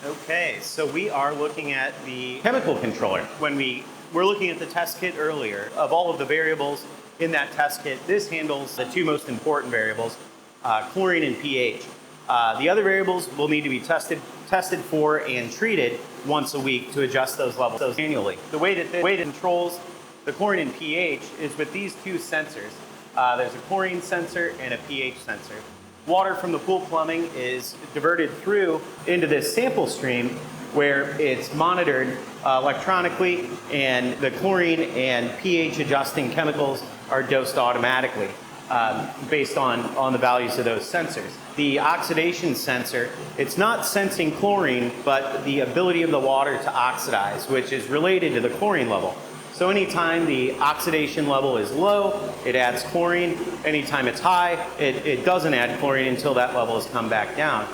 Okay, so we are looking at the chemical controller. When we were looking at the test kit earlier, of all of the variables in that test kit, this handles the two most important variables, chlorine and pH. The other variables will need to be tested for and treated once a week to adjust those levels annually. The way that it controls the chlorine and pH is with these two sensors. There's a chlorine sensor and a pH sensor. Water from the pool plumbing is diverted through into this sample stream where it's monitored electronically, and the chlorine and pH adjusting chemicals are dosed automatically based on the values of those sensors. The oxidation sensor, it's not sensing chlorine, but the ability of the water to oxidize, which is related to the chlorine level. So anytime the oxidation level is low, it adds chlorine. Anytime it's high, it doesn't add chlorine until that level has come back down.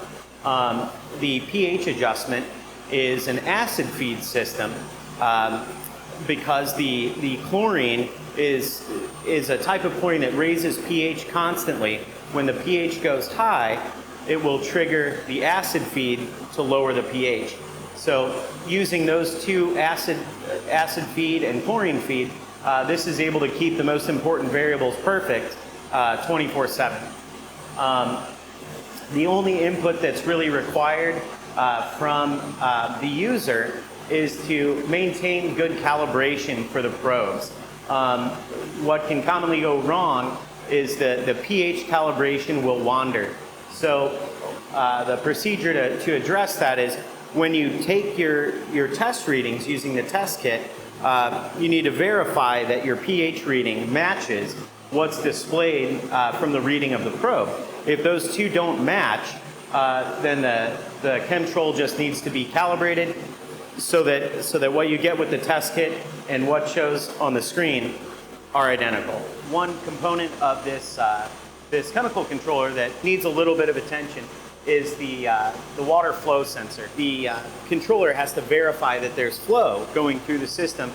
The pH adjustment is an acid feed system because the chlorine is a type of chlorine that raises pH constantly. When the pH goes high, it will trigger the acid feed to lower the pH. So using those two acid feed and chlorine feed, this is able to keep the most important variables perfect 24/7. The only input that's really required from the user is to maintain good calibration for the probes. What can commonly go wrong is that the pH calibration will wander. So the procedure to address that is when you take your test readings using the test kit, you need to verify that your pH reading matches what's displayed from the reading of the probe. If those two don't match, then the chemtrol just needs to be calibrated so that what you get with the test kit and what shows on the screen are identical. One component of this chemical controller that needs a little bit of attention is the water flow sensor. The controller has to verify that there's flow going through the system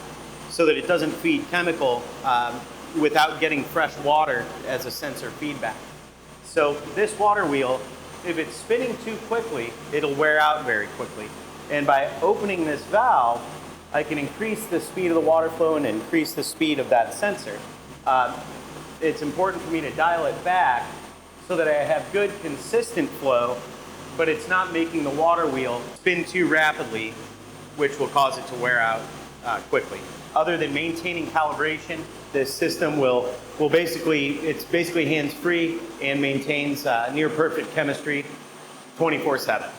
so that it doesn't feed chemical without getting fresh water as a sensor feedback. So this water wheel, if it's spinning too quickly, it'll wear out very quickly. And by opening this valve, I can increase the speed of the water flow and increase the speed of that sensor. It's important for me to dial it back so that I have good, consistent flow, but it's not making the water wheel spin too rapidly, which will cause it to wear out quickly. Other than maintaining calibration, this system it's basically hands-free and maintains near perfect chemistry 24/7.